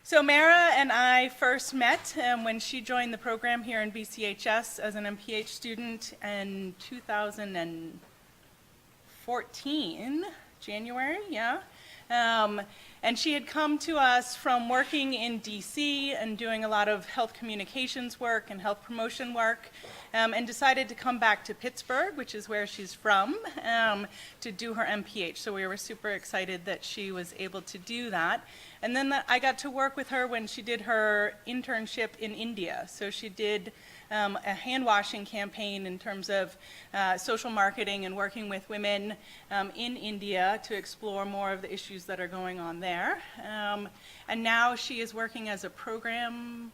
So Mara and I first met when she joined the program here in BCHS as an MPH student in 2014, January, yeah. And she had come to us from working in DC and doing a lot of health communications work and health promotion work, and decided to come back to Pittsburgh, which is where she's from, to do her MPH. So we were super excited that she was able to do that. And then I got to work with her when she did her internship in India. So she did a hand washing campaign in terms of social marketing and working with women in India to explore more of the issues that are going on there. And now she is working as a program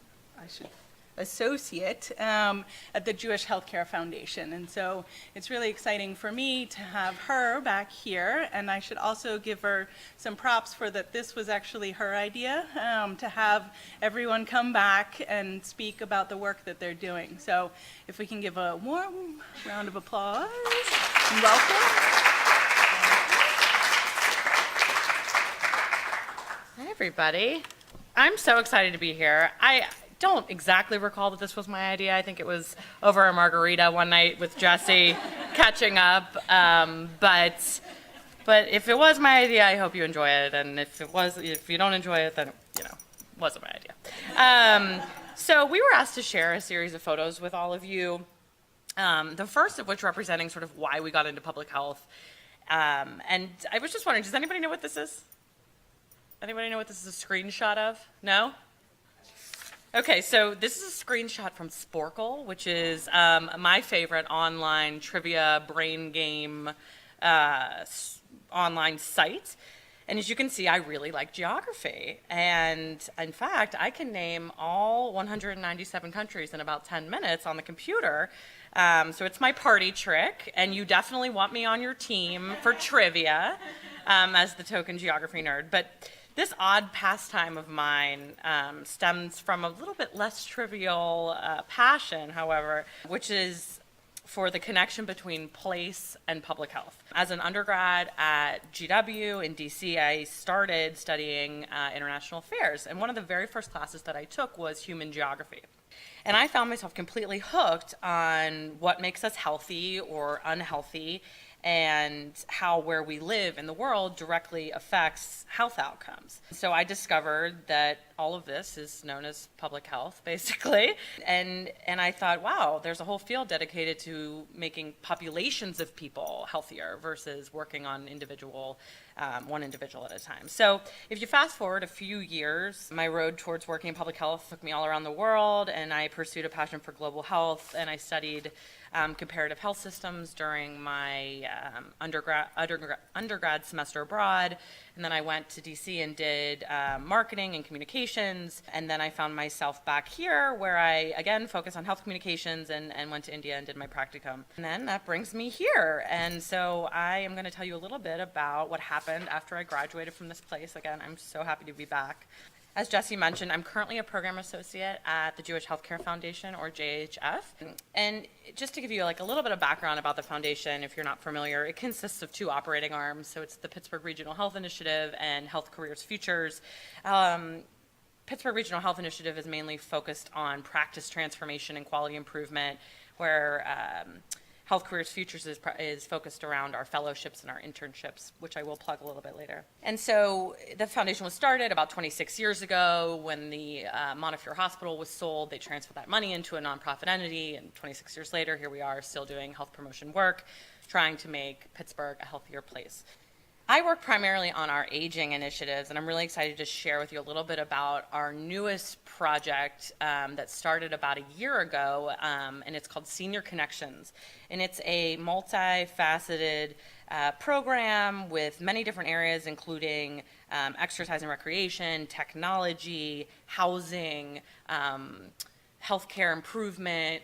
associate at the Jewish Healthcare Foundation. And so it's really exciting for me to have her back here. And I should also give her some props for that this was actually her idea, to have everyone come back and speak about the work that they're doing. So if we can give a warm round of applause and welcome. Hi, everybody. I'm so excited to be here. I don't exactly recall that this was my idea. I think it was over a margarita one night with Jesse catching up. But if it was my idea, I hope you enjoy it. And if you don't enjoy it, then it wasn't my idea. So we were asked to share a series of photos with all of you. The first of which representing sort of why we got into public health. And I was just wondering, does anybody know what this is? Anybody know what this is a screenshot of? No? Okay, so this is a screenshot from Sporkle, which is my favorite online trivia brain game online site. And as you can see, I really like geography. And in fact, I can name all 197 countries in about 10 minutes on the computer. So it's my party trick, and you definitely want me on your team for trivia as the token geography nerd. But this odd pastime of mine stems from a little bit less trivial passion, however, which is for the connection between place and public health. As an undergrad at GW in DC, I started studying international affairs, and one of the very first classes that I took was human geography. And I found myself completely hooked on what makes us healthy or unhealthy, and how where we live in the world directly affects health outcomes. So I discovered that all of this is known as public health, basically. And I thought, wow, there's a whole field dedicated to making populations of people healthier versus working on one individual at a time. So if you fast forward a few years, my road towards working in public health took me all around the world, and I pursued a passion for global health, and I studied comparative health systems during my undergrad semester abroad. And then I went to DC and did marketing and communications. And then I found myself back here where I, again, focused on health communications and went to India and did my practicum. And then that brings me here. And so I am going to tell you a little bit about what happened after I graduated from this place. Again, I'm so happy to be back. As Jesse mentioned, I'm currently a program associate at the Jewish Healthcare Foundation, or JHF. And just to give you like a little bit of background about the foundation, if you're not familiar, it consists of two operating arms. So it's the Pittsburgh Regional Health Initiative and Health Careers Futures. Pittsburgh Regional Health Initiative is mainly focused on practice transformation and quality improvement, where Health Careers Futures is focused around our fellowships and our internships, which I will plug a little bit later. And so the foundation was started about 26 years ago when the Montefiore Hospital was sold. They transferred that money into a nonprofit entity, and 26 years later, here we are still doing health promotion work, trying to make Pittsburgh a healthier place. I work primarily on our aging initiatives, and I'm really excited to share with you a little bit about our newest project that started about a year ago, and it's called Senior Connections. And it's a multifaceted program with many different areas, including exercise and recreation, technology, housing, healthcare improvement,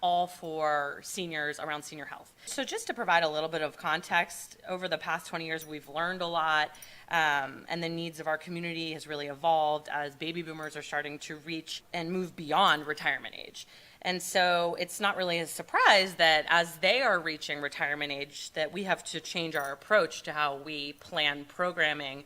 all for seniors around senior health. So just to provide a little bit of context, over the past 20 years, we've learned a lot, and the needs of our community has really evolved as baby boomers are starting to reach and move beyond retirement age. And so it's not really a surprise that as they are reaching retirement age, that we have to change our approach to how we plan programming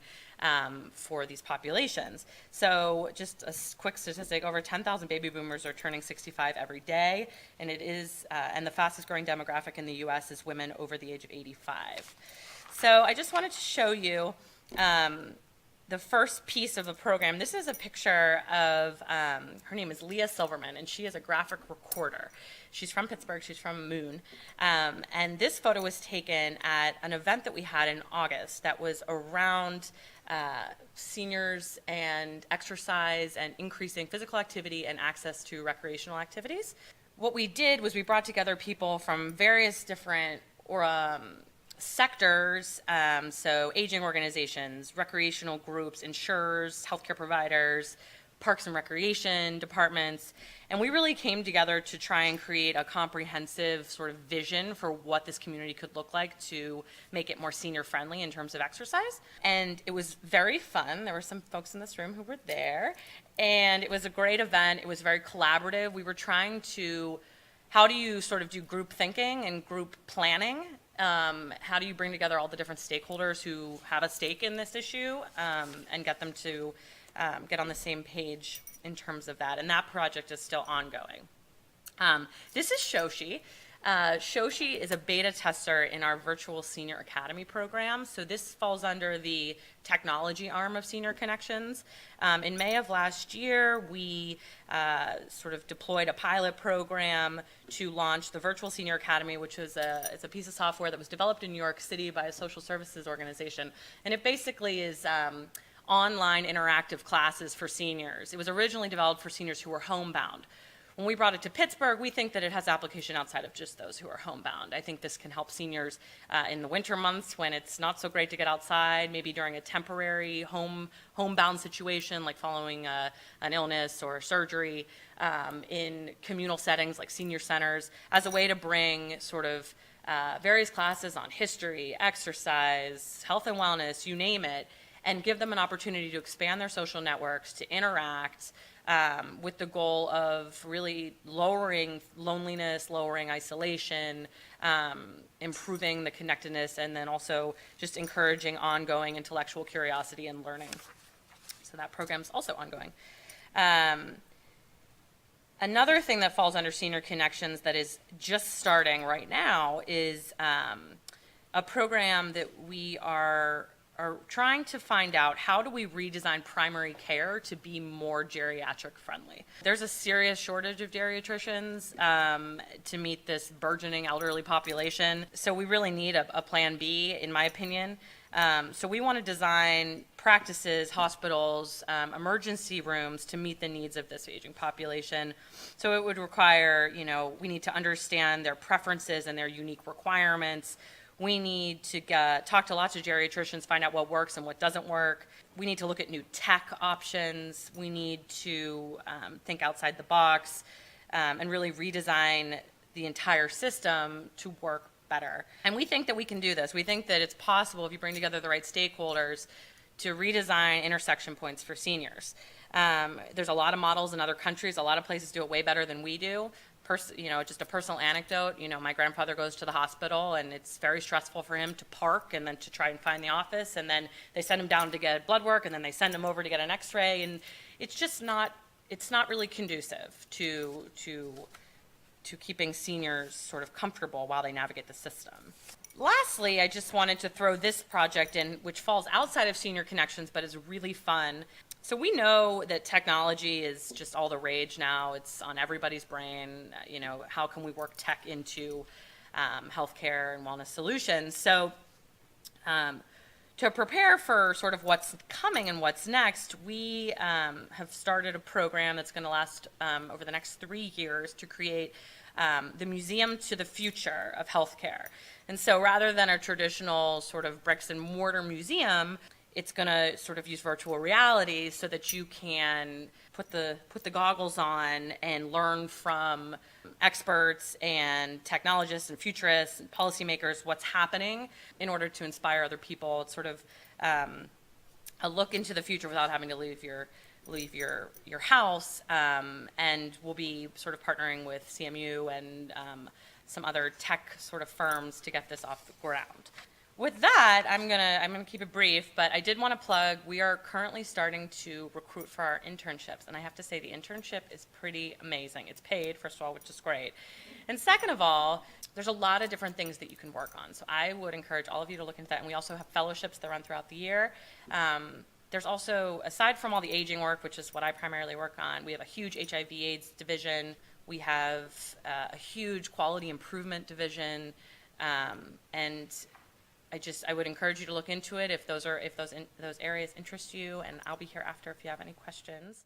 for these populations. So just a quick statistic, over 10,000 baby boomers are turning 65 every day, and it is, and the fastest growing demographic in the US is women over the age of 85. So I just wanted to show you the first piece of the program. This is a picture of, her name is Leah Silverman, and she is a graphic recorder. She's from Pittsburgh, she's from Moon. And this photo was taken at an event that we had in August that was around seniors and exercise and increasing physical activity and access to recreational activities. What we did was we brought together people from various different sectors, so aging organizations, recreational groups, insurers, healthcare providers, parks and recreation departments, and we really came together to try and create a comprehensive sort of vision for what this community could look like to make it more senior friendly in terms of exercise. And it was very fun. There were some folks in this room who were there, and it was a great event. It was very collaborative. We were trying to, how do you sort of do group thinking and group planning? How do you bring together all the different stakeholders who have a stake in this issue and get them to get on the same page in terms of that? And that project is still ongoing. This is Shoshi. Shoshi is a beta tester in our Virtual Senior Academy program. So this falls under the technology arm of Senior Connections. In May of last year, we sort of deployed a pilot program to launch the Virtual Senior Academy, which is it's a piece of software that was developed in New York City by a social services organization. And it basically is online interactive classes for seniors. It was originally developed for seniors who were homebound. When we brought it to Pittsburgh, we think that it has application outside of just those who are homebound. I think this can help seniors in the winter months when it's not so great to get outside, maybe during a temporary homebound situation like following an illness or surgery, in communal settings like senior centers, as a way to bring sort of various classes on history, exercise, health and wellness, you name it, and give them an opportunity to expand their social networks, to interact, with the goal of really lowering loneliness, lowering isolation, improving the connectedness, and then also just encouraging ongoing intellectual curiosity and learning. So that program's also ongoing. Another thing that falls under Senior Connections that is just starting right now is a program that we are trying to find out, how do we redesign primary care to be more geriatric friendly? There's a serious shortage of geriatricians to meet this burgeoning elderly population. So we really need a plan B, in my opinion. So we want to design practices, hospitals, emergency rooms to meet the needs of this aging population. So it would require, we need to understand their preferences and their unique requirements. We need to talk to lots of geriatricians, find out what works and what doesn't work. We need to look at new tech options. We need to think outside the box and really redesign the entire system to work better. And we think that we can do this. We think that it's possible, if you bring together the right stakeholders, to redesign intersection points for seniors. There's a lot of models in other countries. A lot of places do it way better than we do. Just a personal anecdote, my grandfather goes to the hospital and it's very stressful for him to park and then to try and find the office, and then they send him down to get blood work, and then they send him over to get an x-ray, and it's just not really conducive to keeping seniors sort of comfortable while they navigate the system. Lastly, I just wanted to throw this project in, which falls outside of Senior Connections but is really fun. So we know that technology is just all the rage now. It's on everybody's brain. How can we work tech into healthcare and wellness solutions? So to prepare for sort of what's coming and what's next, we have started a program that's going to last over the next 3 years to create the Museum to the Future of Healthcare. And so rather than a traditional sort of bricks and mortar museum, it's going to sort of use virtual reality so that you can put the goggles on and learn from experts and technologists and futurists and policymakers what's happening in order to inspire other people. It's sort of a look into the future without having to leave your house, and we'll be sort of partnering with CMU and some other tech sort of firms to get this off the ground. With that, I'm gonna keep it brief, but I did want to plug, we are currently starting to recruit for our internships, and I have to say the internship is pretty amazing. It's paid, first of all, which is great. And second of all, there's a lot of different things that you can work on. So I would encourage all of you to look into that, and we also have fellowships that run throughout the year. There's also, aside from all the aging work, which is what I primarily work on, we have a huge HIV/AIDS division. We have a huge quality improvement division, and I would encourage you to look into it if those areas interest you, and I'll be here after if you have any questions.